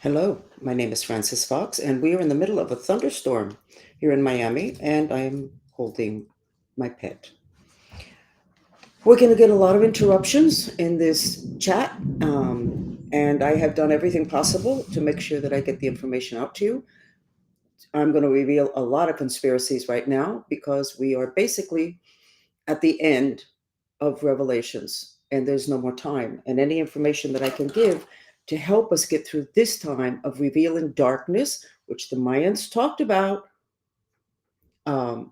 Hello, my name is Francis Fox, and we are in the middle of a thunderstorm here in Miami, and I'm holding my pet. We're going to get a lot of interruptions in this chat, and I have done everything possible to make sure that I get the information out to you. I'm going to reveal a lot of conspiracies right now because we are basically at the end of Revelations, and there's no more time. And any information that I can give to help us get through this time of revealing darkness, which the Mayans talked about, um,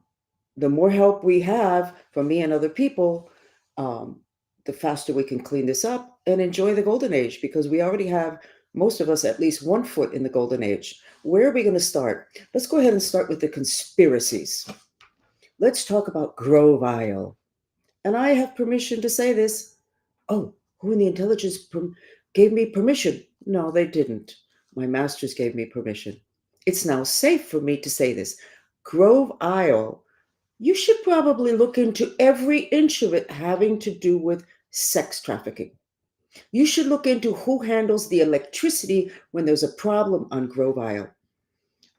the more help we have from me and other people, um, the faster we can clean this up and enjoy the golden age, because we already have, most of us, at least one foot in the golden age. Where are we going to start? Let's go ahead and start with the conspiracies. Let's talk about Grove Isle. And I have permission to say this. Oh, who in the intelligence gave me permission? No, they didn't. My masters gave me permission. It's now safe for me to say this. Grove Isle, you should probably look into every inch of it having to do with sex trafficking. You should look into who handles the electricity when there's a problem on Grove Isle.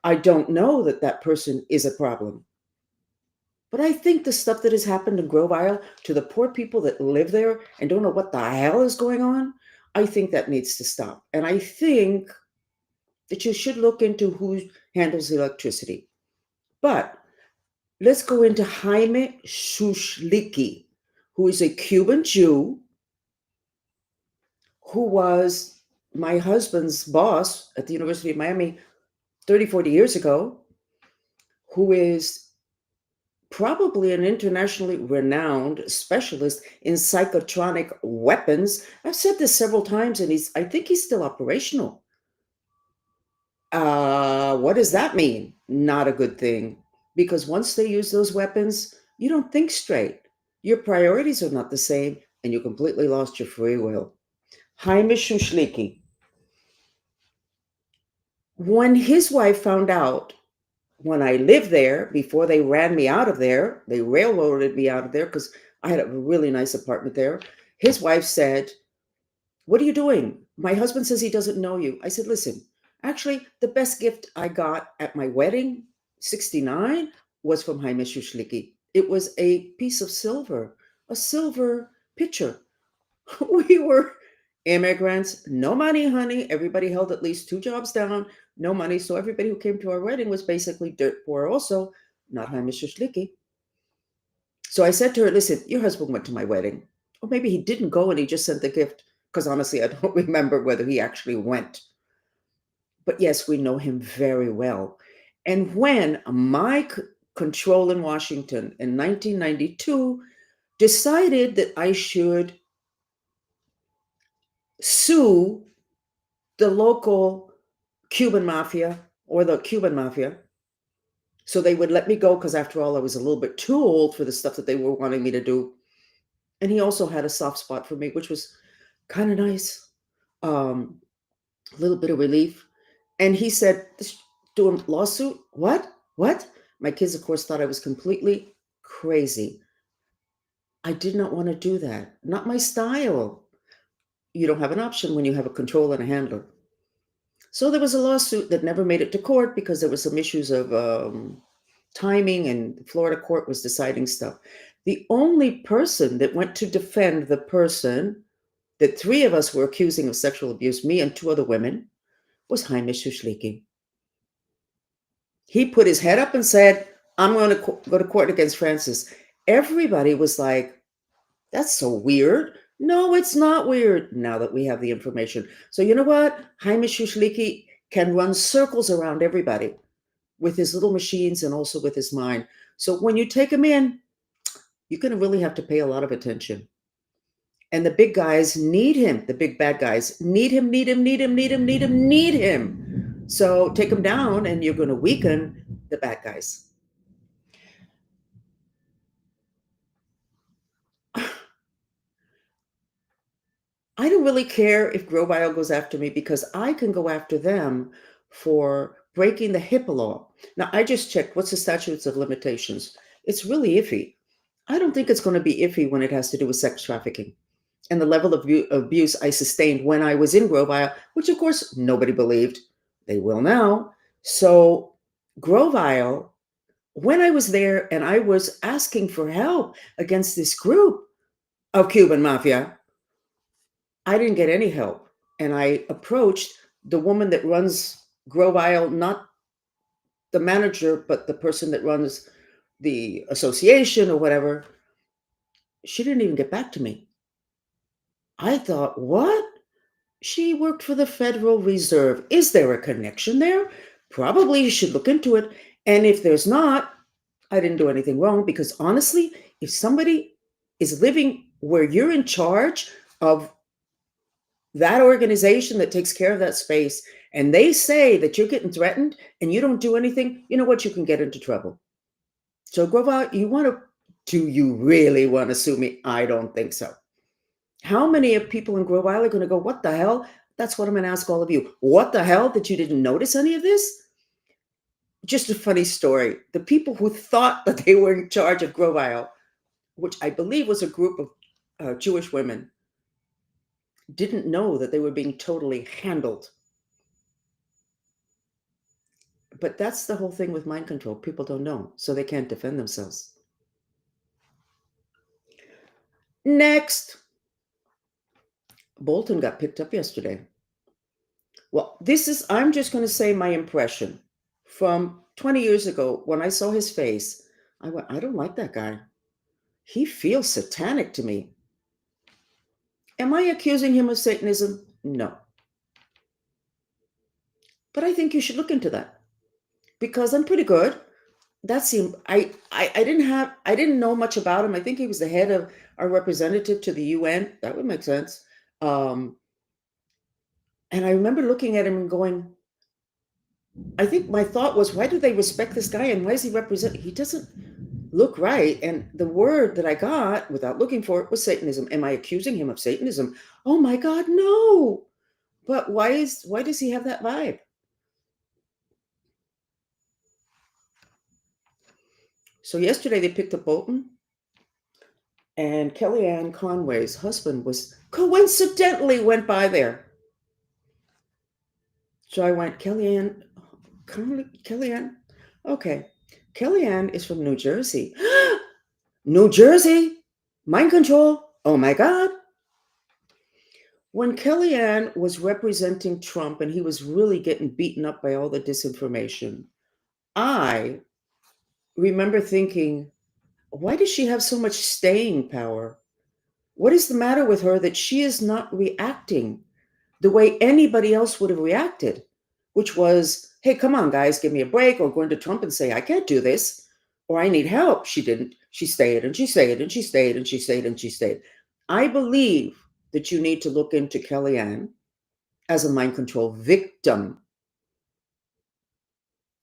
I don't know that that person is a problem. But I think the stuff that has happened in Grove Isle to the poor people that live there and don't know what the hell is going on, I think that needs to stop. And I think that you should look into who handles the electricity. But let's go into Jaime Shushlicki, who is a Cuban Jew who was my husband's boss at the University of Miami 30, 40 years ago, who is probably an internationally renowned specialist in psychotronic weapons. I've said this several times, and I think he's still operational. What does that mean? Not a good thing. Because once they use those weapons, you don't think straight. Your priorities are not the same, and you completely lost your free will. Jaime Shushlicki. When his wife found out, when I lived there, before they ran me out of there, they railroaded me out of there because I had a really nice apartment there. His wife said, "What are you doing? My husband says he doesn't know you." I said, "Listen, actually, the best gift I got at my wedding, 69, was from Jaime Shushlicki. It was a piece of silver, a silver pitcher." We were immigrants, no money, honey. Everybody held at least two jobs down, no money. So everybody who came to our wedding was basically dirt poor, also, not Hamish Shlicky. So I said to her, "Listen, your husband went to my wedding." Or maybe he didn't go and he just sent the gift, because honestly, I don't remember whether he actually went. But yes, we know him very well. And when my control in Washington in 1992 decided that I should sue the local Cuban mafia or the Cuban mafia, so they would let me go, because after all, I was a little bit too old for the stuff that they were wanting me to do. And he also had a soft spot for me, which was kind of nice. A little bit of relief. And he said, "This do a lawsuit? What? What?" My kids, of course, thought I was completely crazy. I did not want to do that. Not my style. You don't have an option when you have a control and a handler. So there was a lawsuit that never made it to court because there were some issues of timing, and the Florida court was deciding stuff. The only person that went to defend the person that three of us were accusing of sexual abuse, me and two other women, was Jaime Shushlicki. He put his head up and said, "I'm going to go to court against Francis." Everybody was like, "That's so weird." No, it's not weird now that we have the information. So you know what? Jaime Shushlicki can run circles around everybody with his little machines and also with his mind. So when you take him in, you're going to really have to pay a lot of attention. And the big guys need him. The big bad guys need him, need him, need him, need him, need him, need him. So take him down and you're going to weaken the bad guys. I don't really care if Grove goes after me, because I can go after them for breaking the HIPAA law. Now, I just checked what's the statutes of limitations. It's really iffy. I don't think it's going to be iffy when it has to do with sex trafficking. and the level of abuse I sustained when I was in Grove Isle, which of course nobody believed. They will now. So, Grove Isle, when I was there and I was asking for help against this group of Cuban mafia, I didn't get any help. And I approached the woman that runs Grove Isle, not the manager, but the person that runs the association or whatever. She didn't even get back to me. I thought, what? She worked for the Federal Reserve. Is there a connection there? Probably you should look into it. And if there's not, I didn't do anything wrong, because honestly, if somebody is living where you're in charge of that organization that takes care of that space, and they say that you're getting threatened and you don't do anything, you know what? You can get into trouble. So, Grover, do you really want to sue me? I don't think so. How many of people in Grove Isle are going to go, what the hell? That's what I'm going to ask all of you. What the hell that you didn't notice any of this? Just a funny story. The people who thought that they were in charge of Grove Isle, which I believe was a group of Jewish women, didn't know that they were being totally handled. But that's the whole thing with mind control. People don't know, so they can't defend themselves. Next, Bolton got picked up yesterday. Well, I'm just going to say my impression from 20 years ago when I saw his face. I went, I don't like that guy. He feels satanic to me. Am I accusing him of Satanism? No. But I think you should look into that, because I'm pretty good. That seemed, I didn't know much about him. I think he was the head of our representative to the UN. That would make sense. And I remember looking at him and going, I think my thought was, why do they respect this guy, and why is he represent? He doesn't look right. And the word that I got without looking for it was Satanism. Am I accusing him of Satanism? Oh my God, no. But why does he have that vibe? So yesterday they picked up Bolton, and Kellyanne Conway's husband was coincidentally went by there. So I went, Kellyanne, okay. Kellyanne is from New Jersey. New Jersey? Mind control? Oh my God. When Kellyanne was representing Trump and he was really getting beaten up by all the disinformation, I remember thinking, why does she have so much staying power? What is the matter with her that she is not reacting the way anybody else would have reacted, which was, hey, come on, guys, give me a break, or going to Trump and say, I can't do this, or I need help. She didn't. She stayed and she stayed and she stayed and she stayed and she stayed. I believe that you need to look into Kellyanne as a mind control victim.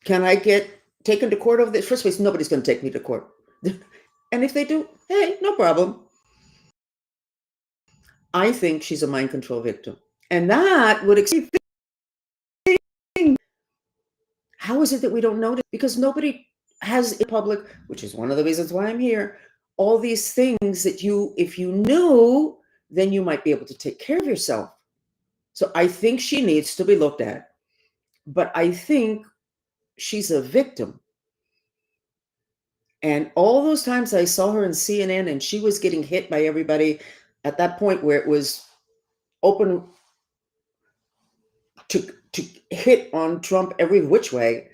Can I get taken to court over this? First place, nobody's going to take me to court. And if they do, hey, no problem. I think she's a mind control victim. And that would explain. How is it that we don't notice? Because nobody has in public, which is one of the reasons why I'm here, all these things that if you knew, then you might be able to take care of yourself. So I think she needs to be looked at. But I think she's a victim. And all those times I saw her in CNN and she was getting hit by everybody at that point where it was open to hit on Trump every which way,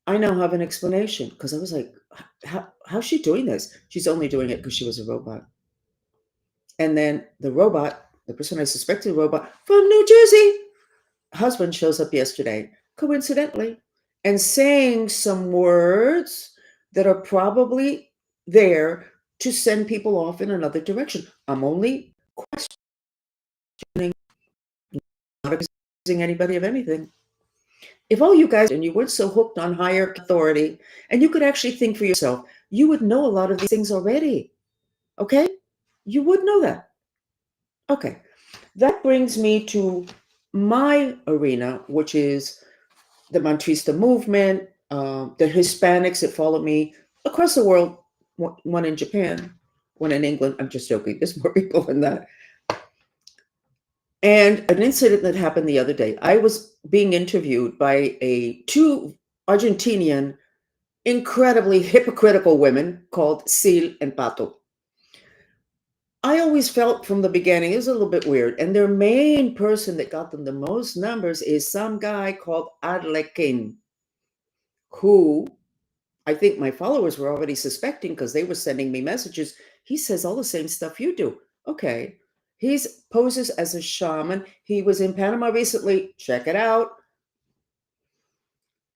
I now have an explanation, because I was like, how's she doing this? She's only doing it because she was a robot. And then the robot, the person I suspected a robot from New Jersey, husband shows up yesterday, coincidentally, and saying some words that are probably there to send people off in another direction. I'm only questioning, not accusing anybody of anything. If all you guys and you weren't so hooked on higher authority and you could actually think for yourself, you would know a lot of these things already. Okay? You would know that. Okay. That brings me to my arena, which is the Mantrista movement, the Hispanics that follow me across the world, one in Japan, one in England. I'm just joking. There's more people than that. And an incident that happened the other day, I was being interviewed by two Argentinian, incredibly hypocritical women called Sil and Pato. I always felt from the beginning it was a little bit weird. And their main person that got them the most numbers is some guy called Arlequin, who I think my followers were already suspecting because they were sending me messages. He says all the same stuff you do. Okay. He poses as a shaman. He was in Panama recently. Check it out.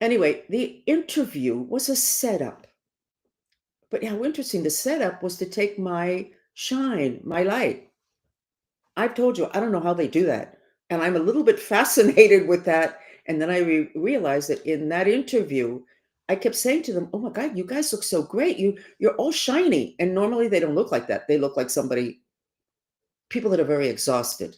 Anyway, the interview was a setup. But how interesting. The setup was to take my shine, my light. I've told you, I don't know how they do that. And I'm a little bit fascinated with that. And then I realized that in that interview, I kept saying to them, "Oh my God, you guys look so great. You're all shiny." And normally they don't look like that. They look like people that are very exhausted.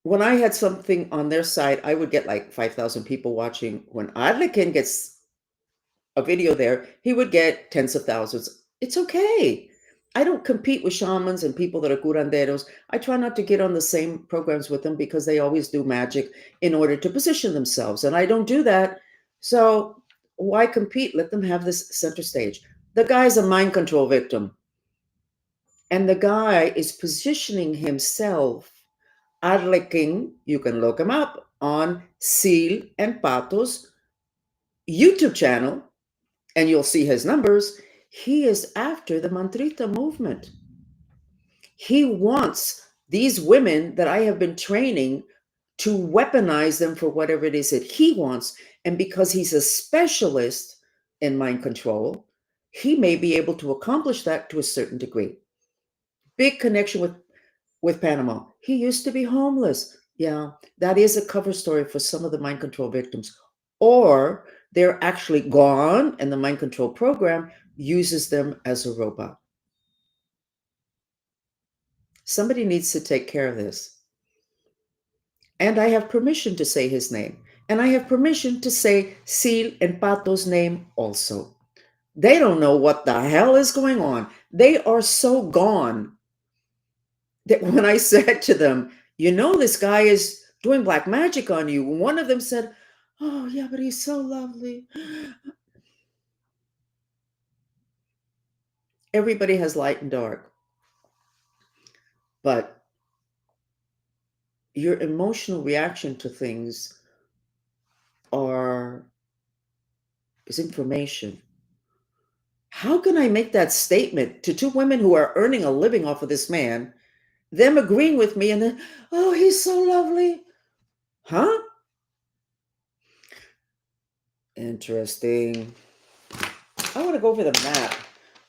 When I had something on their site, I would get like 5,000 people watching. When Adlikin gets a video there, he would get tens of thousands. It's okay. I don't compete with shamans and people that are curanderos. I try not to get on the same programs with them because they always do magic in order to position themselves. And I don't do that. So why compete? Let them have this center stage. The guy's a mind control victim. And the guy is positioning himself. Arlequin, you can look him up on Seal and Pato's YouTube channel and you'll see his numbers. He is after the Mantrita movement. He wants these women that I have been training to weaponize them for whatever it is that he wants. And because he's a specialist in mind control, he may be able to accomplish that to a certain degree. Big connection with Panama. He used to be homeless. Yeah, that is a cover story for some of the mind control victims. Or they're actually gone and the mind control program uses them as a robot. Somebody needs to take care of this. And I have permission to say his name. And I have permission to say Sil and Pato's name also. They don't know what the hell is going on. They are so gone that when I said to them, you know, this guy is doing black magic on you, one of them said, "Oh, yeah, but he's so lovely." Everybody has light and dark, but your emotional reaction to things are is information. How can I make that statement to two women who are earning a living off of this man, them agreeing with me, and then, "Oh, he's so lovely." Huh? Interesting. I want to go over the map,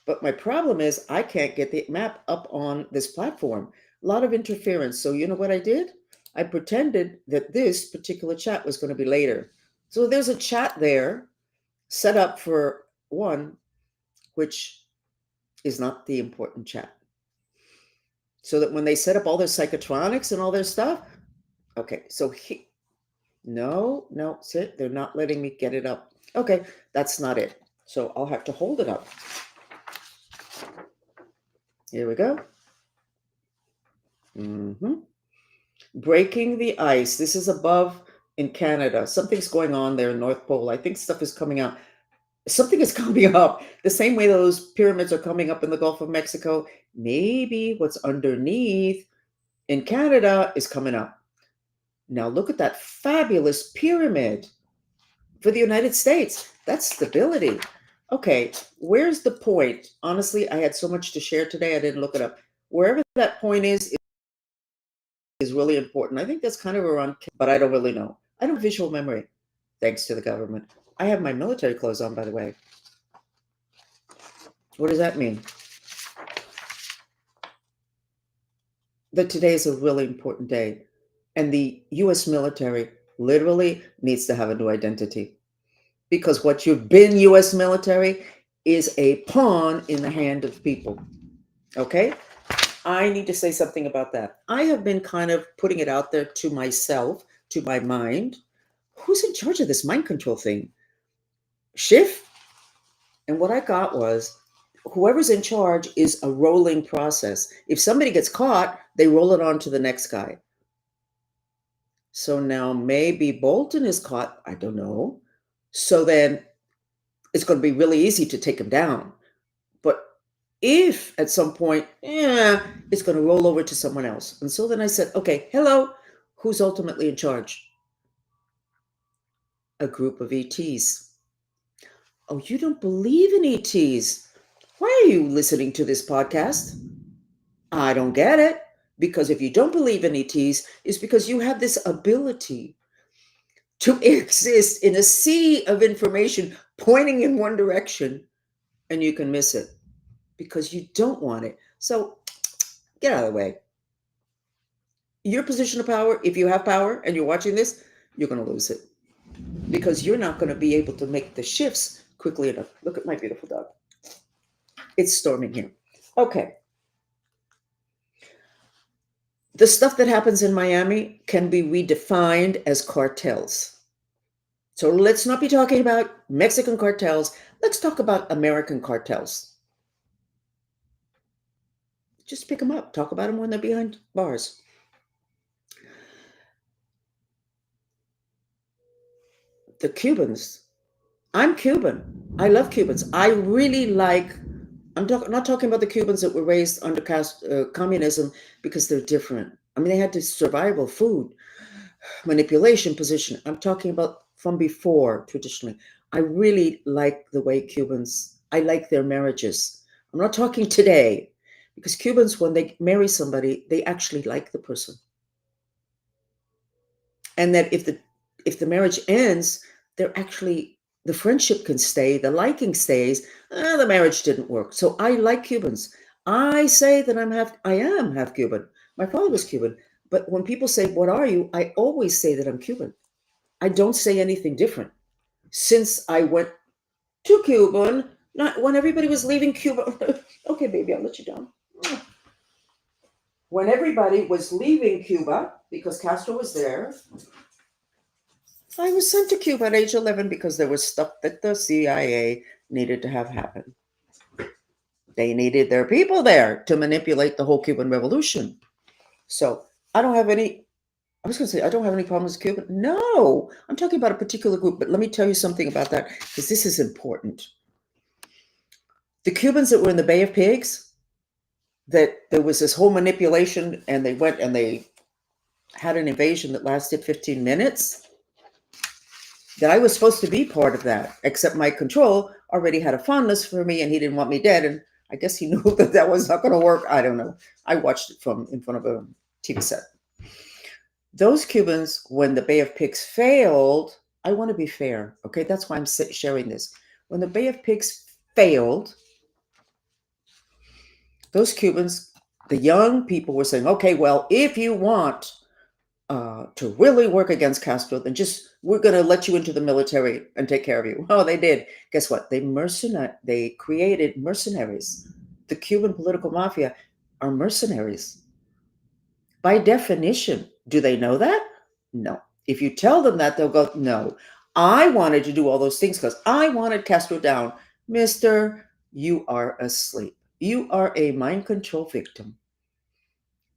but my problem is I can't get the map up on this platform. A lot of interference. So you know what I did? I pretended that this particular chat was going to be later. So there's a chat there set up for one, which is not the important chat. So that when they set up all their psychotronics and all their stuff, okay, so no, sit, they're not letting me get it up. Okay, that's not it. So I'll have to hold it up. Here we go. Breaking the ice. This is above in Canada. Something's going on there in North Pole. I think stuff is coming out. Something is coming up. The same way those pyramids are coming up in the Gulf of Mexico. Maybe what's underneath in Canada is coming up. Now look at that fabulous pyramid for the United States. That's stability. Okay, where's the point? Honestly, I had so much to share today, I didn't look it up. Wherever that point is really important. I think that's kind of around, but I don't really know. I don't have visual memory, thanks to the government. I have my military clothes on, by the way. What does that mean? That today is a really important day. And the US military literally needs to have a new identity. Because what you've been, US military, is a pawn in the hand of people. Okay? I need to say something about that. I have been kind of putting it out there to myself, to my mind. Who's in charge of this mind control thing? Schiff? And what I got was whoever's in charge is a rolling process. If somebody gets caught, they roll it on to the next guy. So now maybe Bolton is caught. I don't know. So then it's going to be really easy to take him down. But if at some point, yeah, it's going to roll over to someone else. And so then I said, okay, hello, who's ultimately in charge? A group of ETs. Oh, you don't believe in ETs? Why are you listening to this podcast? I don't get it. Because if you don't believe in ETs, it's because you have this ability to exist in a sea of information pointing in one direction and you can miss it because you don't want it. So get out of the way. Your position of power, if you have power and you're watching this, you're going to lose it because you're not going to be able to make the shifts quickly enough. Look at my beautiful dog. It's storming here. Okay. The stuff that happens in Miami can be redefined as cartels. So let's not be talking about Mexican cartels. Let's talk about American cartels. Just pick them up. Talk about them when they're behind bars. The Cubans. I'm Cuban. I love Cubans. I really like. Not talking about the Cubans that were raised under communism because they're different. I mean, they had to survival, food, manipulation, position. I'm talking about from before traditionally. I really like the way Cubans. I like their marriages. I'm not talking today because Cubans, when they marry somebody, they actually like the person, and that if the marriage ends, they're actually the friendship can stay, the liking stays. The marriage didn't work. So I like Cubans. I say that I am half Cuban. My father was Cuban, but when people say, "What are you?" I always say that I'm Cuban. I don't say anything different. Since I went to Cuba, not when everybody was leaving Cuba. Okay, baby, I'll let you down. When everybody was leaving Cuba because Castro was there, I was sent to Cuba at age 11 because there was stuff that the CIA needed to have happen. They needed their people there to manipulate the whole Cuban Revolution. So I don't have any, I was going to say, I don't have any problems with Cuba. No, I'm talking about a particular group, but let me tell you something about that because this is important. The Cubans that were in the Bay of Pigs, that there was this whole manipulation and they went and they had an invasion that lasted 15 minutes. That I was supposed to be part of that, except my control already had a fondness for me and he didn't want me dead. And I guess he knew that that was not going to work. I don't know. I watched it from in front of a TV set. Those Cubans, when the Bay of Pigs failed, I want to be fair. Okay, that's why I'm sharing this. When the Bay of Pigs failed, those Cubans, the young people were saying, okay, well, if you want to really work against Castro, then we're going to let you into the military and take care of you. Oh, they did. Guess what? They created mercenaries. The Cuban political mafia are mercenaries. By definition, do they know that? No. If you tell them that, they'll go, no. I wanted to do all those things because I wanted Castro down. Mister, you are asleep. You are a mind control victim.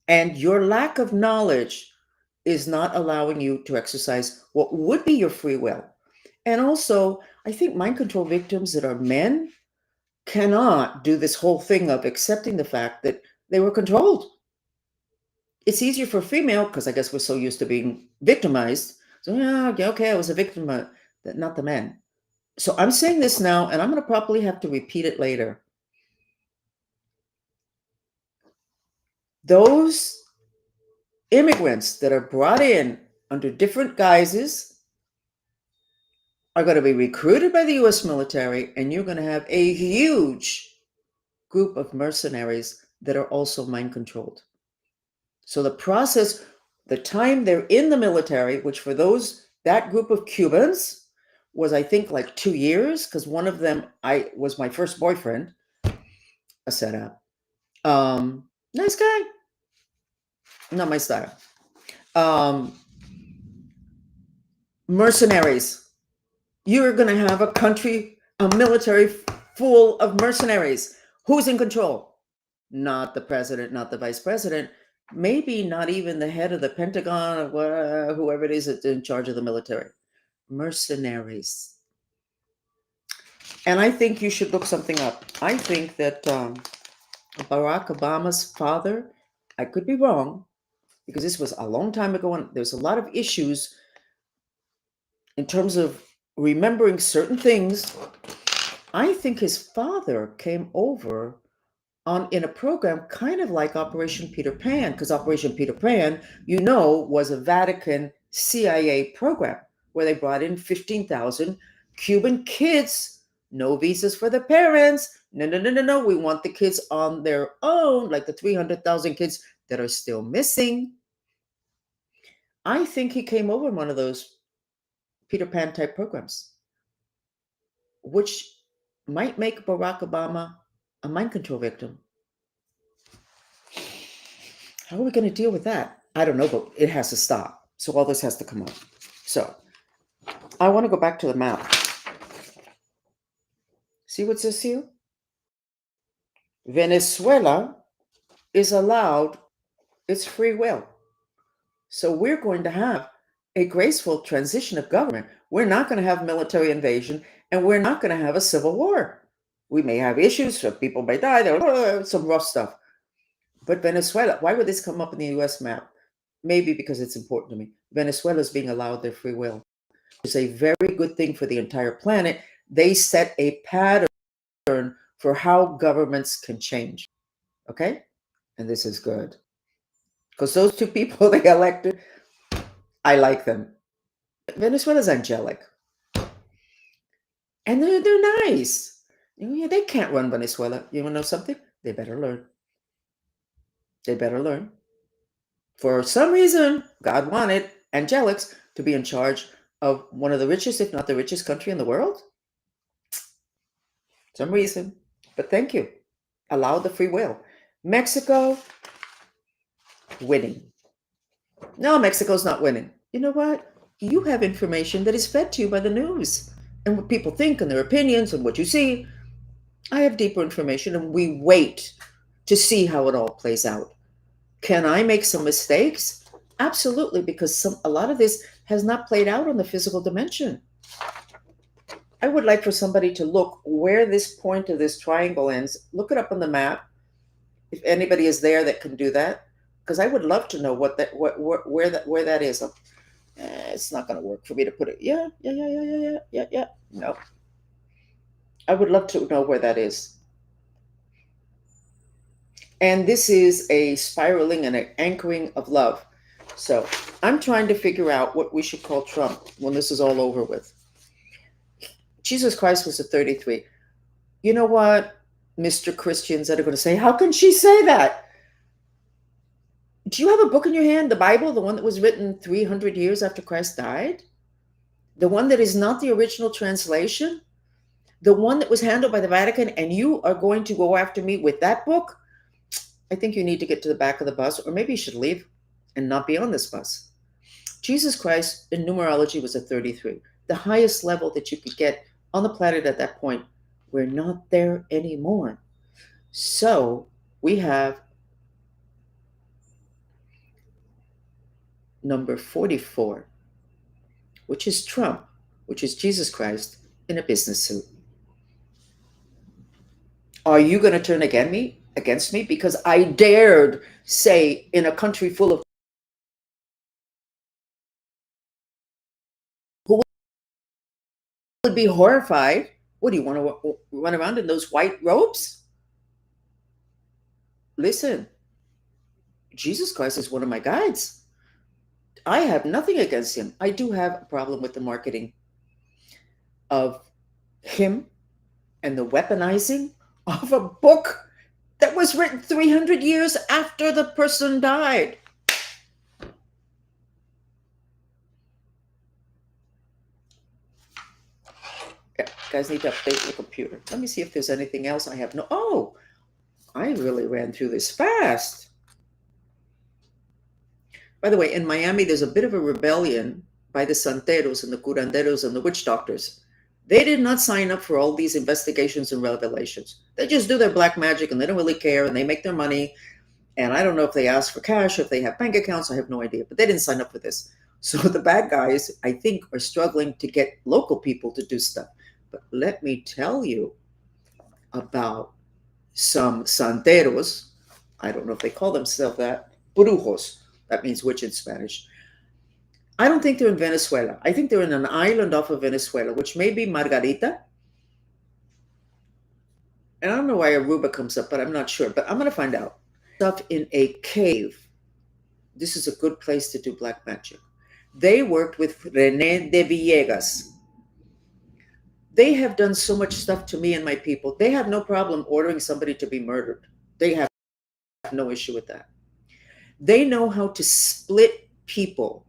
And your lack of knowledge is not allowing you to exercise what would be your free will. And also, I think mind control victims that are men cannot do this whole thing of accepting the fact that they were controlled. It's easier for a female because I guess we're so used to being victimized. So, yeah, okay, I was a victim, not the men. So I'm saying this now, and I'm going to probably have to repeat it later. Those immigrants that are brought in under different guises are going to be recruited by the US military, and you're going to have a huge group of mercenaries that are also mind controlled. So the process, the time they're in the military, which for that group of Cubans was, I think, like 2 years, because one of them was my first boyfriend, a setup. Nice guy, not my style. Mercenaries. You're going to have a military full of mercenaries. Who's in control? Not the president, not the vice president, maybe not even the head of the Pentagon or whoever it is that's in charge of the military. Mercenaries. And I think you should look something up. I think that Barack Obama's father, I could be wrong, because this was a long time ago and there's a lot of issues in terms of remembering certain things. I think his father came over on in a program kind of like Operation Peter Pan, because Operation Peter Pan, was a Vatican CIA program where they brought in 15,000 Cuban kids, no visas for the parents. No, no, no, no, no. We want the kids on their own, like the 300,000 kids that are still missing. I think he came over in one of those Peter Pan type programs, which might make Barack Obama a mind control victim. How are we going to deal with that? I don't know, but it has to stop. So all this has to come up. So I want to go back to the map. See what's this here? Venezuela is allowed its free will. So we're going to have a graceful transition of government. We're not going to have military invasion, and we're not going to have a civil war. We may have issues, so people may die, there's some rough stuff. But Venezuela, why would this come up in the US map? Maybe because it's important to me. Venezuela is being allowed their free will. It's a very good thing for the entire planet. They set a pattern for how governments can change. Okay? And this is good. Because those two people they elected, I like them. Venezuela's angelic. And they're nice. They can't run Venezuela. You want to know something? They better learn. They better learn. For some reason, God wanted angelics to be in charge of one of the richest, if not the richest country in the world. Some reason. But thank you. Allow the free will. Mexico, winning. No, Mexico's not winning. You know what? You have information that is fed to you by the news and what people think and their opinions and what you see. I have deeper information and we wait to see how it all plays out. Can I make some mistakes? Absolutely, because a lot of this has not played out on the physical dimension. I would like for somebody to look where this point of this triangle ends. Look it up on the map. If anybody is there that can do that, because I would love to know where that is. It's not going to work for me to put it. Yeah. No, I would love to know where that is. And this is a spiraling and an anchoring of love. So I'm trying to figure out what we should call Trump when this is all over with. Jesus Christ was a 33. You know what, Mr. Christians that are going to say, how can she say that? Do you have a book in your hand, the Bible, the one that was written 300 years after Christ died? The one that is not the original translation? The one that was handled by the Vatican, and you are going to go after me with that book? I think you need to get to the back of the bus, or maybe you should leave and not be on this bus. Jesus Christ in numerology was a 33, the highest level that you could get on the planet at that point. We're not there anymore. So we have number 44, which is Trump, which is Jesus Christ in a business suit. Are you going to turn against me because I dared say in a country full of who would be horrified? What do you want to run around in those white robes? Listen, Jesus Christ is one of my guides. I have nothing against him. I do have a problem with the marketing of him and the weaponizing of a book that was written 300 years after the person died. Yeah, guys need to update your computer. Let me see if there's anything else I have. Oh, I really ran through this fast. By the way, in Miami, there's a bit of a rebellion by the santeros and the curanderos and the witch doctors. They did not sign up for all these investigations and revelations. They just do their black magic and they don't really care and they make their money. And I don't know if they ask for cash, if they have bank accounts, I have no idea, but they didn't sign up for this. So the bad guys, I think, are struggling to get local people to do stuff. But let me tell you about some santeros. I don't know if they call themselves that. Brujos. That means witch in Spanish. I don't think they're in Venezuela. I think they're in an island off of Venezuela, which may be Margarita. And I don't know why Aruba comes up, but I'm not sure. But I'm going to find out. Stuff in a cave. This is a good place to do black magic. They worked with Rene de Villegas. They have done so much stuff to me and my people. They have no problem ordering somebody to be murdered. They have no issue with that. They know how to split people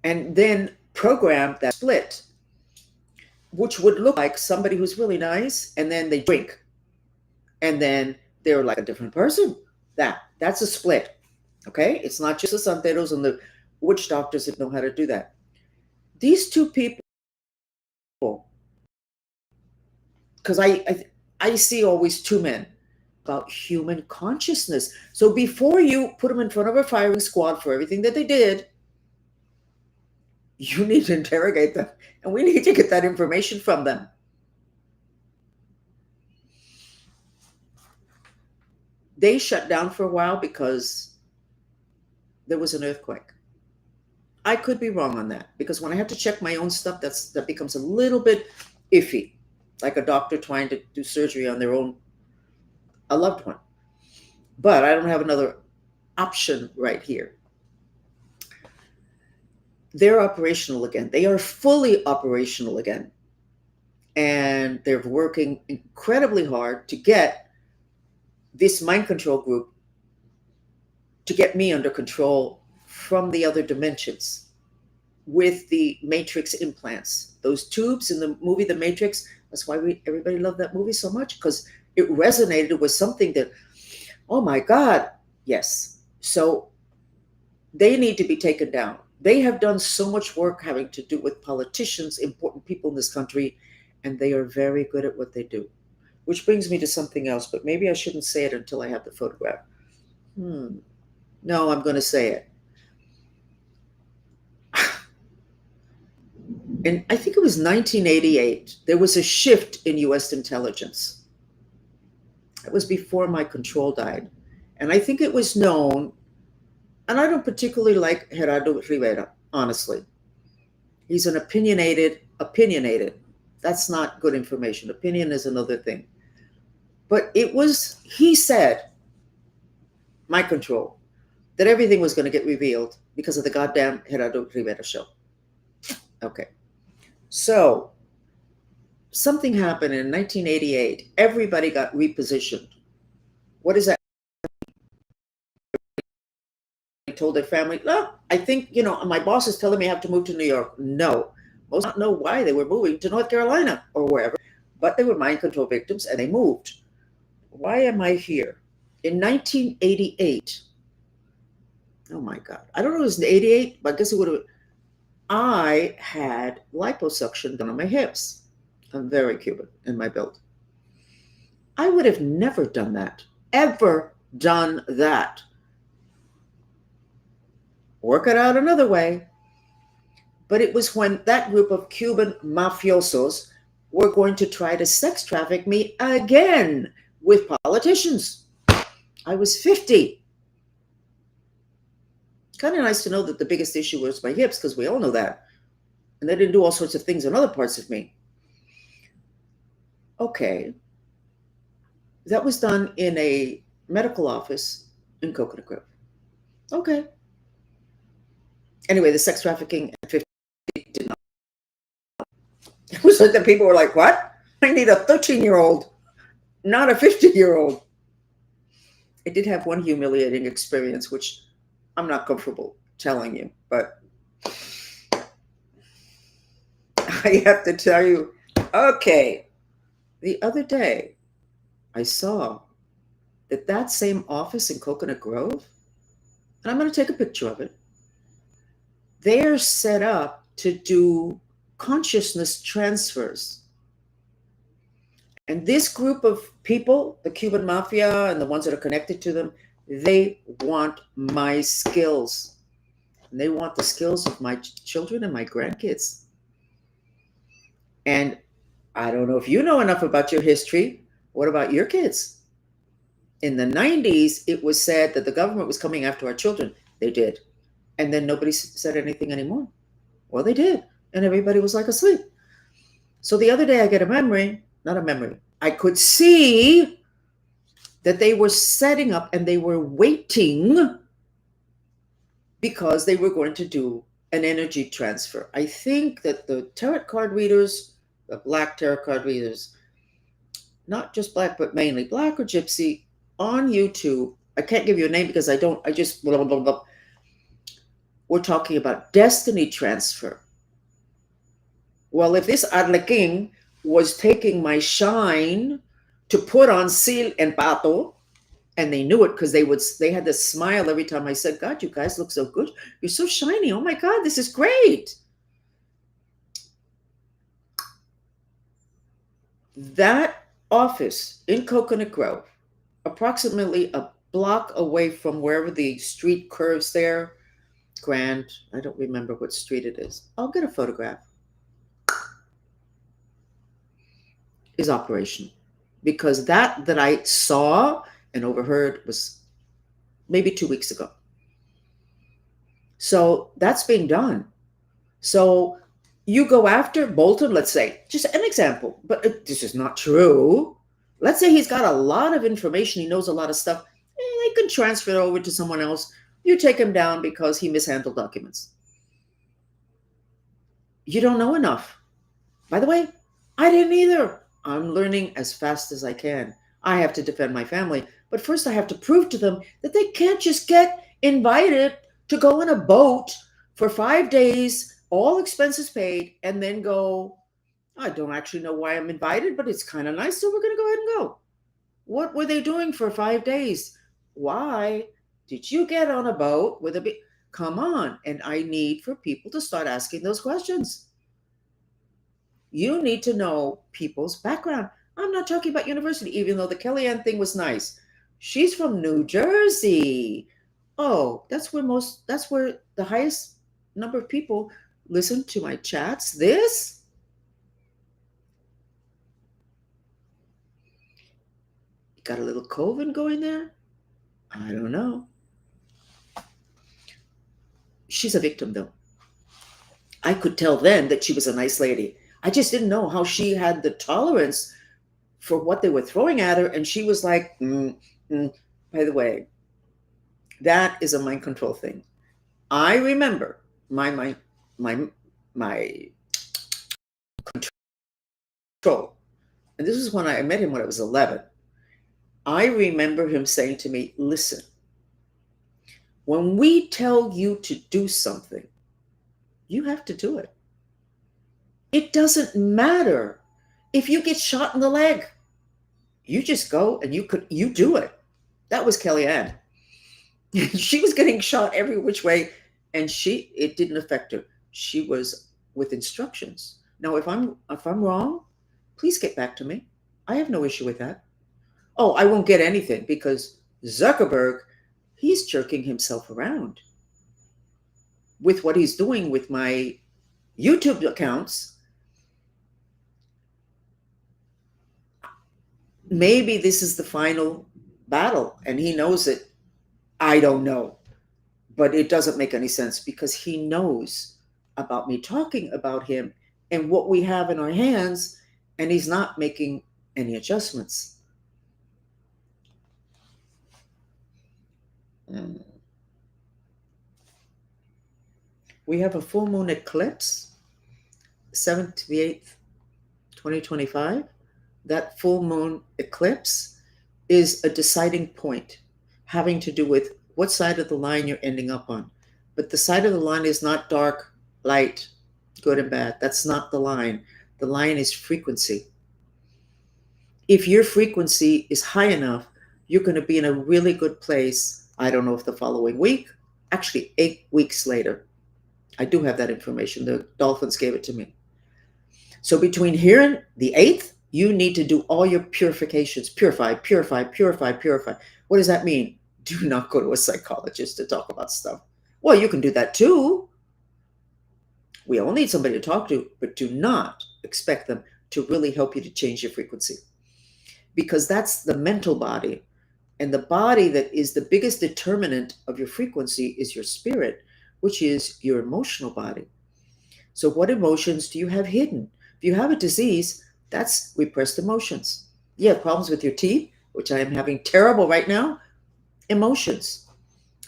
and then program that split, which would look like somebody who's really nice, and then they drink, and then they're like a different person. That's a split. Okay? It's not just the santeros and the witch doctors that know how to do that. These two people, because I see always two men about human consciousness. So before you put them in front of a firing squad for everything that they did, you need to interrogate them, and we need to get that information from them. They shut down for a while because there was an earthquake. I could be wrong on that, because when I have to check my own stuff, that becomes a little bit iffy, like a doctor trying to do surgery on a loved one. But I don't have another option right here. They're operational again. They are fully operational again. And they're working incredibly hard to get this mind control group to get me under control from the other dimensions with the Matrix implants. Those tubes in the movie The Matrix, that's why everybody loved that movie so much, because it resonated with something that, oh my God, yes. So they need to be taken down. They have done so much work having to do with politicians, important people in this country, and they are very good at what they do. Which brings me to something else, but maybe I shouldn't say it until I have the photograph. No, I'm going to say it. And I think it was 1988, there was a shift in US intelligence. It was before my control died. And I think it was known, and I don't particularly like Gerardo Rivera, honestly. He's an opinionated. That's not good information. Opinion is another thing. But he said, my control, that everything was going to get revealed because of the goddamn Gerardo Rivera show. Okay. So something happened in 1988. Everybody got repositioned. What is that? They told their family, no, I think, my boss is telling me I have to move to New York. No. Most don't know why they were moving to North Carolina or wherever, but they were mind control victims and they moved. Why am I here? In 1988, oh my God, I don't know if it was in 88, but I guess it would have. I had liposuction done on my hips. I'm very Cuban in my build. I would have never done that, ever done that. Work it out another way. But it was when that group of Cuban mafiosos were going to try to sex traffic me again with politicians. I was 50. Kind of nice to know that the biggest issue was my hips, because we all know that. And they didn't do all sorts of things in other parts of me. Okay. That was done in a medical office in Coconut Grove. Okay. Anyway, the sex trafficking at 50 did not. It was like the people were like, what? I need a 13-year-old, not a 50-year-old. I did have one humiliating experience, which I'm not comfortable telling you, but I have to tell you, okay, the other day I saw that same office in Coconut Grove, and I'm going to take a picture of it, they're set up to do consciousness transfers. And this group of people, the Cuban mafia and the ones that are connected to them, they want my skills. And they want the skills of my children and my grandkids. And I don't know if you know enough about your history. What about your kids? In the 90s, it was said that the government was coming after our children. They did. And then nobody said anything anymore. Well, they did. And everybody was like asleep. So the other day, I get a memory, not a memory. I could see that they were setting up and they were waiting because they were going to do an energy transfer. I think that the tarot card readers, the black tarot card readers, not just black, but mainly black or gypsy, on YouTube, I can't give you a name because I just blah, blah, blah, blah. We're talking about destiny transfer. Well, if this Arlequin was taking my shine to put on Sil and Pato, and they knew it because they had this smile every time I said, God, you guys look so good. You're so shiny. Oh my God, this is great. That office in Coconut Grove, approximately a block away from wherever the street curves there, Grand, I don't remember what street it is. I'll get a photograph. Is operational because that I saw and overheard was maybe 2 weeks ago. So that's being done. So you go after Bolton, let's say, just an example, but this is not true. Let's say he's got a lot of information, he knows a lot of stuff. They can transfer it over to someone else. You take him down because he mishandled documents. You don't know enough. By the way, I didn't either. I'm learning as fast as I can. I have to defend my family. But first, I have to prove to them that they can't just get invited to go on a boat for 5 days, all expenses paid, and then go, I don't actually know why I'm invited, but it's kind of nice, so we're going to go ahead and go. What were they doing for 5 days? Why did you get on a boat with a big... Come on. And I need for people to start asking those questions. You need to know people's background. I'm not talking about university, even though the Kellyanne thing was nice. She's from New Jersey. Oh, that's where the highest number of people listen to my chats. This? Got a little COVID going there? I don't know. She's a victim, though. I could tell then that she was a nice lady. I just didn't know how she had the tolerance for what they were throwing at her. And she was like, by the way, that is a mind control thing. I remember my control. And this was when I met him when I was 11. I remember him saying to me, listen, when we tell you to do something, you have to do it. It doesn't matter if you get shot in the leg. You just go and you do it. That was Kellyanne. She was getting shot every which way, and it didn't affect her. She was with instructions. Now, if I'm wrong, please get back to me. I have no issue with that. Oh, I won't get anything because Zuckerberg, he's jerking himself around with what he's doing with my YouTube accounts. Maybe this is the final battle and he knows it. I don't know, but it doesn't make any sense because he knows about me talking about him and what we have in our hands, and he's not making any adjustments. We have a full moon eclipse, 7th to the 8th, 2025. That full moon eclipse is a deciding point having to do with what side of the line you're ending up on. But the side of the line is not dark, light, good and bad. That's not the line. The line is frequency. If your frequency is high enough, you're going to be in a really good place. I don't know if the following week, actually 8 weeks later. I do have that information. The dolphins gave it to me. So between here and the 8th, you need to do all your purifications. Purify, purify, purify, purify. What does that mean? Do not go to a psychologist to talk about stuff. Well, you can do that too. We all need somebody to talk to, but do not expect them to really help you to change your frequency, because that's the mental body. And the body that is the biggest determinant of your frequency is your spirit, which is your emotional body. So, what emotions do you have hidden? If you have a disease, that's repressed emotions. You have problems with your teeth, which I am having terrible right now, emotions.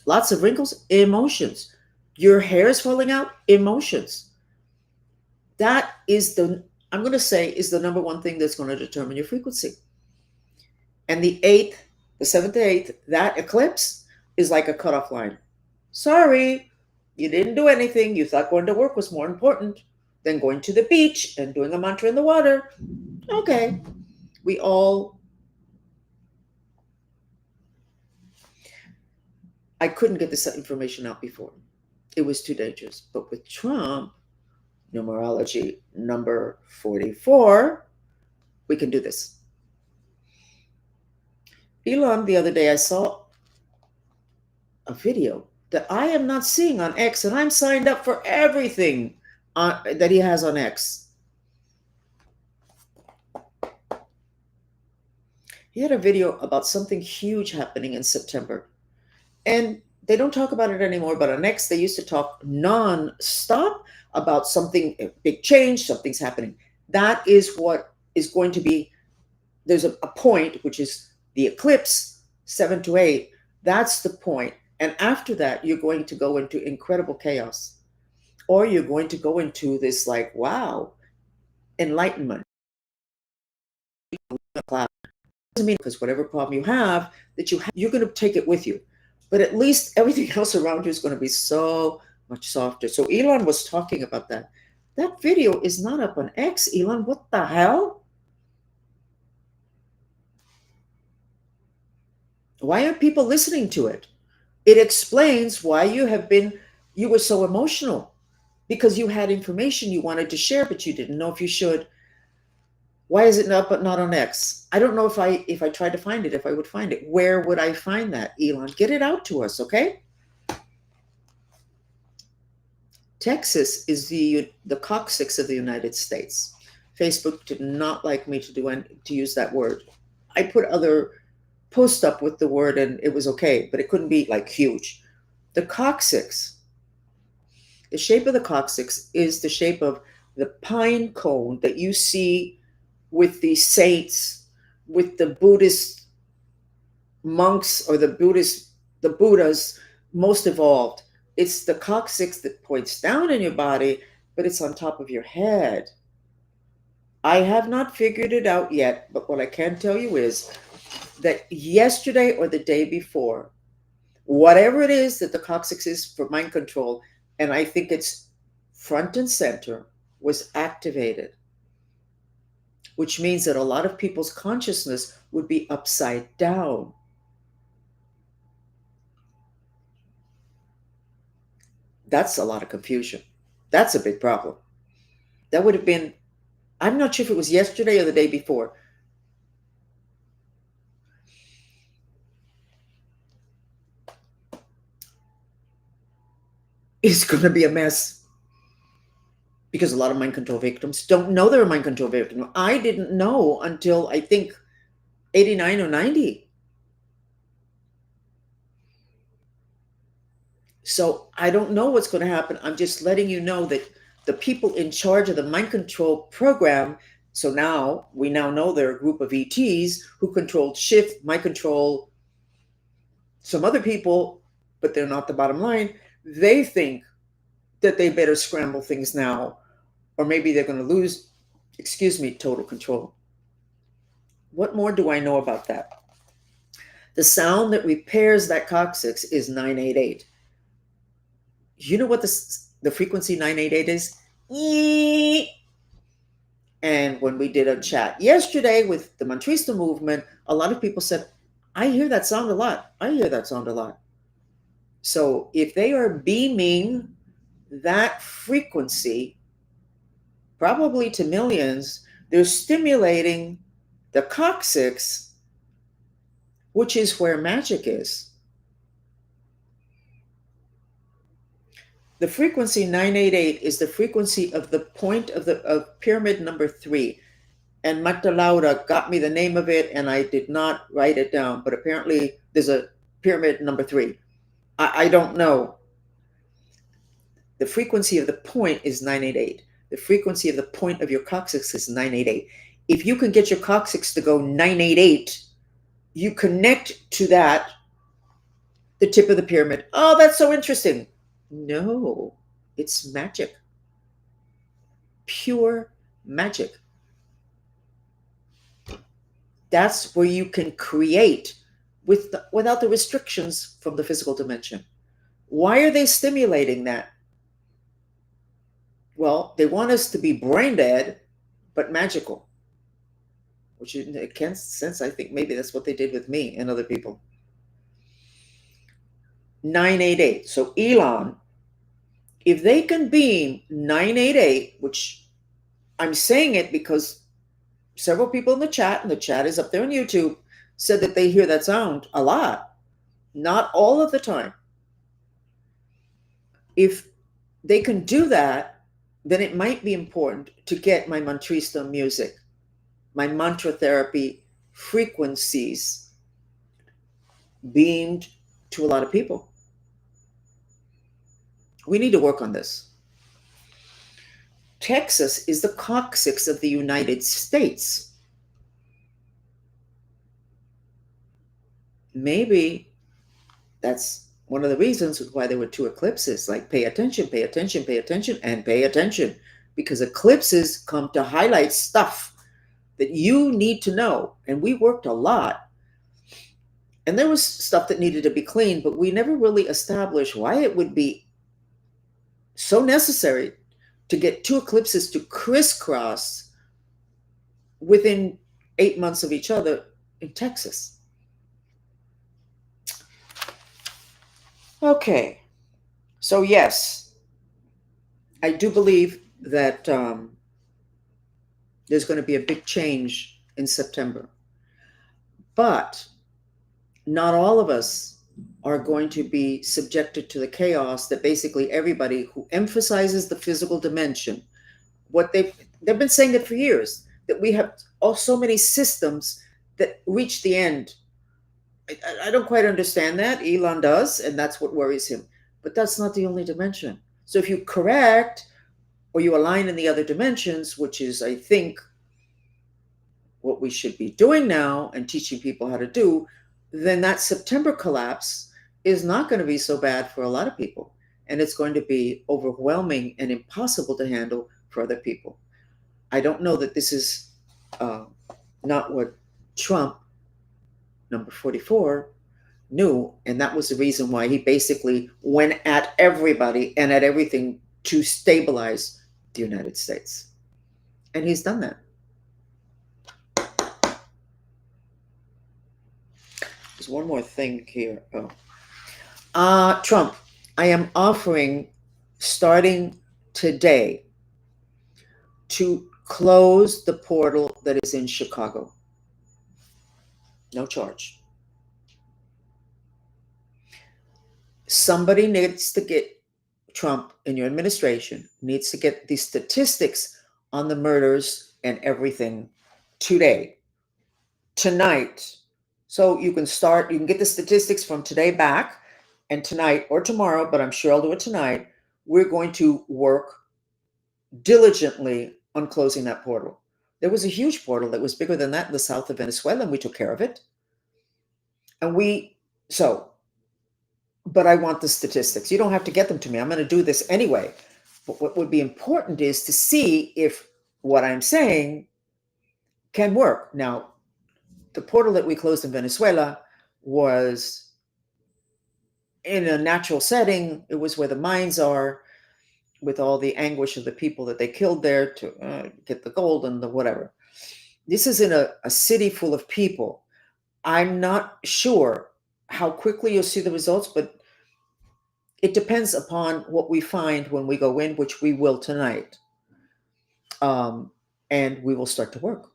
Lots of wrinkles, emotions. Your hair is falling out, emotions. That is I'm going to say, is the number one thing that's going to determine your frequency. And the 8th, the 7th to 8th, that eclipse is like a cutoff line. Sorry, you didn't do anything. You thought going to work was more important than going to the beach and doing a mantra in the water. Okay, we all. I couldn't get this information out before. It was too dangerous. But with Trump, numerology number 44, we can do this. Elon, the other day, I saw a video that I am not seeing on X, and I'm signed up for everything that he has on X. He had a video about something huge happening in September. And they don't talk about it anymore, but on X, they used to talk non-stop about something, a big change, something's happening. That is what is going to be, there's a point, which is the eclipse, 7 to 8. That's the point. And after that, you're going to go into incredible chaos. Or you're going to go into this like, wow, enlightenment. Doesn't mean because whatever problem you have, that you're going to take it with you. But at least everything else around you is going to be so much softer. So Elon was talking about that. That video is not up on X, Elon. What the hell? Why aren't people listening to it? It explains why you were so emotional, because you had information you wanted to share, but you didn't know if you should. Why is it not on X? I don't know if I tried to find it, if I would find it. Where would I find that, Elon? Get it out to us, okay? Texas is the coccyx of the United States. Facebook did not like me to use that word. I put other posts up with the word and it was okay, but it couldn't be like huge. The coccyx, the shape of the coccyx is the shape of the pine cone that you see with the saints, with the Buddhist monks or the Buddhas most evolved. It's the coccyx that points down in your body, but it's on top of your head. I have not figured it out yet, but what I can tell you is that yesterday or the day before, whatever it is that the coccyx is for mind control, and I think it's front and center, was activated, which means that a lot of people's consciousness would be upside down. That's a lot of confusion. That's a big problem. That would have been, I'm not sure if it was yesterday or the day before. It's going to be a mess because a lot of mind control victims don't know they're a mind control victim. I didn't know until I think 89 or 90. So I don't know what's going to happen. I'm just letting you know that the people in charge of the mind control program, so now we now know they're a group of ETs who controlled Shift, mind control, some other people, but they're not the bottom line. They think that they better scramble things now, or maybe they're going to lose, total control. What more do I know about that? The sound that repairs that coccyx is 988. You know what the frequency 988 is? And when we did a chat yesterday with the Mantrista movement, a lot of people said, I hear that sound a lot. I hear that sound a lot. So if they are beaming that frequency, probably to millions, they're stimulating the coccyx, which is where magic is. The frequency 988 is the frequency of the point of pyramid number 3. And Marta Laura got me the name of it, and I did not write it down. But apparently, there's a pyramid number 3. I don't know. The frequency of the point is 988. The frequency of the point of your coccyx is 988. If you can get your coccyx to go 988, you connect to that, the tip of the pyramid. Oh, that's so interesting. No, it's magic. Pure magic. That's where you can create without the restrictions from the physical dimension. Why are they stimulating that? Well, they want us to be brain dead, but magical. Which in a sense, I think maybe that's what they did with me and other people. 988. So Elon, if they can beam 988, which I'm saying it because several people in the chat, and the chat is up there on YouTube, said that they hear that sound a lot. Not all of the time. If they can do that, then it might be important to get my mantrista music, my mantra therapy frequencies beamed to a lot of people. We need to work on this. Texas is the coccyx of the United States. Maybe that's one of the reasons why there were 2 eclipses. Like, pay attention, pay attention, pay attention, and pay attention. Because eclipses come to highlight stuff that you need to know. And we worked a lot. And there was stuff that needed to be cleaned, but we never really established why it would be so necessary to get 2 eclipses to crisscross within 8 months of each other in Texas. Okay, so yes, I do believe that there's going to be a big change in September. But not all of us are going to be subjected to the chaos that basically everybody who emphasizes the physical dimension, what they've been saying it for years, that we have so many systems that reach the end. I don't quite understand that. Elon does, and that's what worries him. But that's not the only dimension. So if you correct or you align in the other dimensions, which is, I think, what we should be doing now and teaching people how to do, then that September collapse is not going to be so bad for a lot of people. And it's going to be overwhelming and impossible to handle for other people. I don't know that this is not what Trump, number 44, knew. And that was the reason why he basically went at everybody and at everything to stabilize the United States. And he's done that. There's one more thing here. Trump, I am offering, starting today, to close the portal that is in Chicago. No charge. Somebody needs to get, Trump and your administration needs to get the statistics on the murders and everything today, tonight. So you can get the statistics from today back and tonight or tomorrow, but I'm sure I'll do it tonight. We're going to work diligently on closing that portal. There was a huge portal that was bigger than that in the south of Venezuela, and we took care of it. But I want the statistics. You don't have to get them to me. I'm going to do this anyway. But what would be important is to see if what I'm saying can work. Now, the portal that we closed in Venezuela was in a natural setting. It was where the mines are, with all the anguish of the people that they killed there to get the gold and the whatever. This is in a city full of people. I'm not sure how quickly you'll see the results, but it depends upon what we find when we go in, which we will tonight. um, and we will start to work.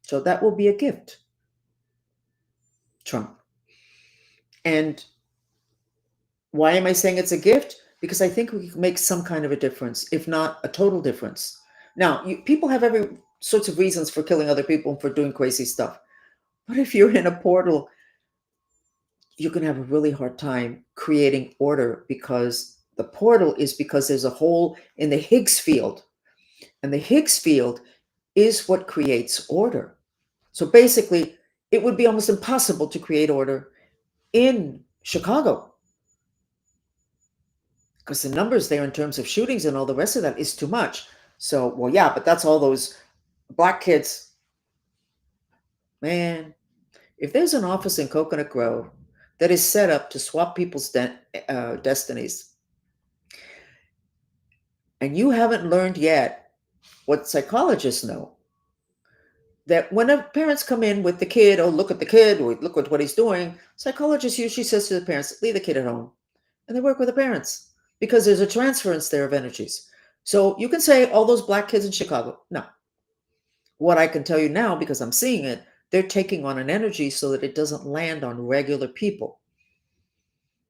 So that will be a gift, Trump. And why am I saying it's a gift? Because I think we can make some kind of a difference, if not a total difference. Now, people have every sorts of reasons for killing other people and for doing crazy stuff. But if you're in a portal, you're going to have a really hard time creating order, because the portal is because there's a hole in the Higgs field. And the Higgs field is what creates order. So basically, it would be almost impossible to create order in Chicago, because the numbers there in terms of shootings and all the rest of that is too much. So, well, yeah, but that's all those black kids. Man, if there's an office in Coconut Grove that is set up to swap people's destinies, and you haven't learned yet what psychologists know, that when parents come in with the kid, oh, look at the kid, or look at what he's doing, psychologist usually says to the parents, leave the kid at home. And they work with the parents because there's a transference there of energies. So you can say all those black kids in Chicago. No. What I can tell you now, because I'm seeing it, they're taking on an energy so that it doesn't land on regular people.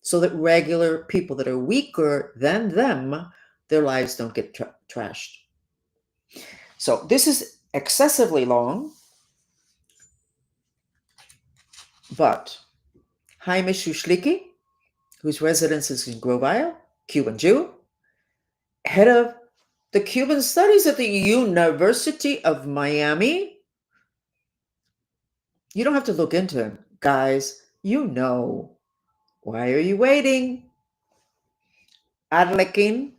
So that regular people that are weaker than them, their lives don't get trashed. So this is excessively long, but Jaime Shushlicki, whose residence is in Grove Isle, Cuban Jew, head of the Cuban Studies at the University of Miami. You don't have to look into him, guys. You know. Why are you waiting? Adlekin,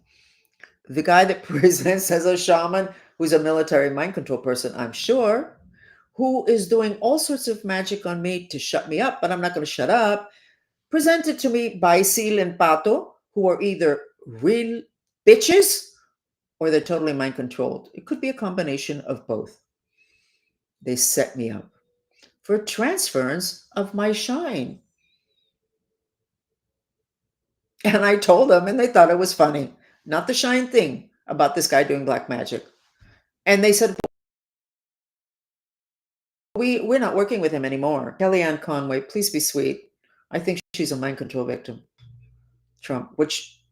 the guy that presents as a shaman, who's a military mind control person, I'm sure, who is doing all sorts of magic on me to shut me up, but I'm not going to shut up, presented to me by Sil and Pato, who are either real bitches or they're totally mind controlled. It could be a combination of both. They set me up for transference of my shine. And I told them, and they thought it was funny. Not the shine thing about this guy doing black magic. And they said, we're not working with him anymore. Kellyanne Conway, please be sweet. I think she's a mind control victim. Trump, which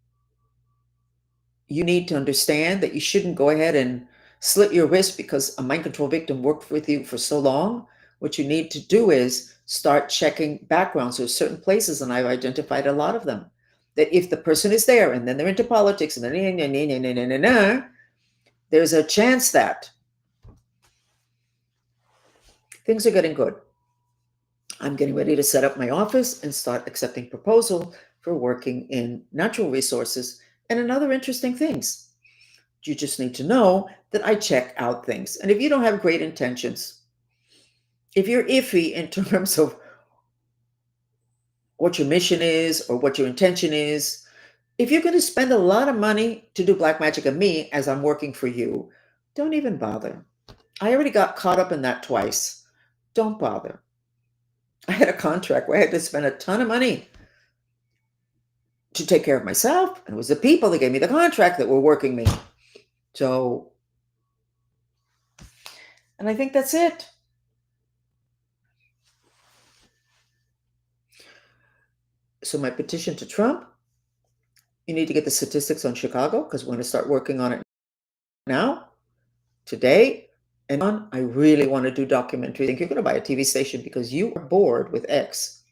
you need to understand that you shouldn't go ahead and slit your wrist because a mind control victim worked with you for so long. What you need to do is start checking backgrounds. There's certain places, and I've identified a lot of them, that if the person is there and then they're into politics and then there's a chance that things are getting good. I'm getting ready to set up my office and start accepting proposal for working in natural resources and in other interesting things. You just need to know that I check out things. And if you don't have great intentions, if you're iffy in terms of what your mission is or what your intention is, if you're going to spend a lot of money to do black magic on me as I'm working for you, don't even bother. I already got caught up in that twice. Don't bother. I had a contract where I had to spend a ton of money to take care of myself, and it was the people that gave me the contract that were working me. So, and I think that's it. So my petition to Trump, you need to get the statistics on Chicago, because we're going to start working on it now, today, and on. I really want to do documentary. I think you're going to buy a TV station because you are bored with X.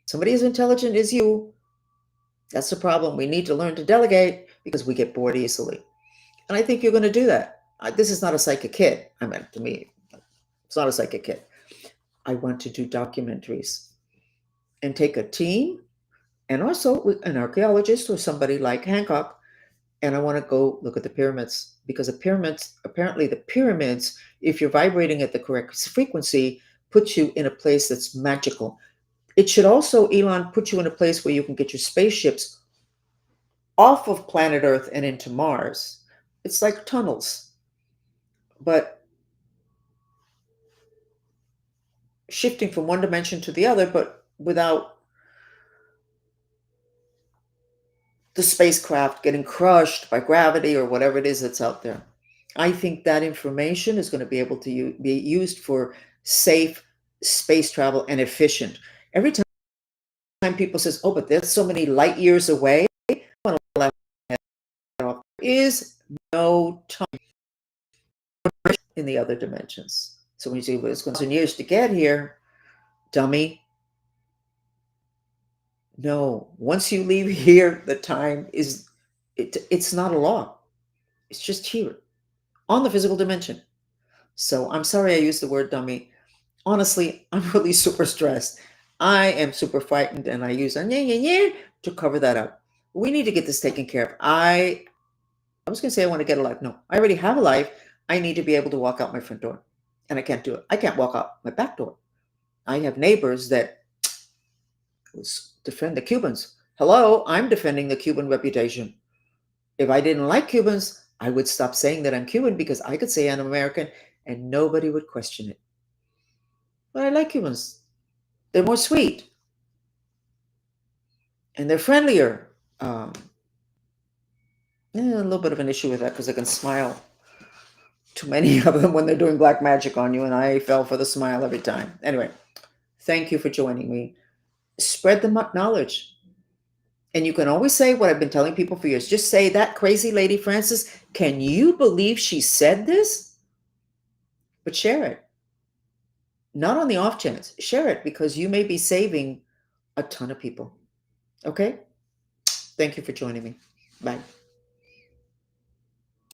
Somebody as intelligent as you, that's the problem. We need to learn to delegate because we get bored easily. And I think you're going to do that. This is not a psychic hit. I mean, to me, it's not a psychic hit. I want to do documentaries and take a team and also an archaeologist or somebody like Hancock. And I want to go look at the pyramids, because the pyramids, apparently the pyramids, if you're vibrating at the correct frequency, puts you in a place that's magical. It should also, Elon, put you in a place where you can get your spaceships off of planet Earth and into Mars. It's like tunnels, but shifting from one dimension to the other, but without the spacecraft getting crushed by gravity or whatever it is that's out there. I think that information is going to be able to be used for safe space travel and efficient. Every time people says, "Oh, but there's so many light years away," I want to laugh it off. There is no time in the other dimensions. So when you say, "Well, it's going to take years to get here," dummy, no. Once you leave here, the time is it's not a law. It's just here on the physical dimension. So I'm sorry I used the word dummy. Honestly, I'm really super stressed. I am super frightened, and I use a yeah, yeah, yeah to cover that up. We need to get this taken care of. I was going to say I want to get a life. No, I already have a life. I need to be able to walk out my front door, and I can't do it. I can't walk out my back door. I have neighbors that defend the Cubans. Hello, I'm defending the Cuban reputation. If I didn't like Cubans, I would stop saying that I'm Cuban because I could say I'm American and nobody would question it. But I like Cubans. They're more sweet and they're friendlier. A little bit of an issue with that because I can smile too many of them when they're doing black magic on you, and I fell for the smile every time. Anyway, thank you for joining me. Spread the knowledge. And you can always say what I've been telling people for years. Just say, that crazy lady, Francis, can you believe she said this? But share it. Not on the off chance. Share it because you may be saving a ton of people. Okay? Thank you for joining me. Bye.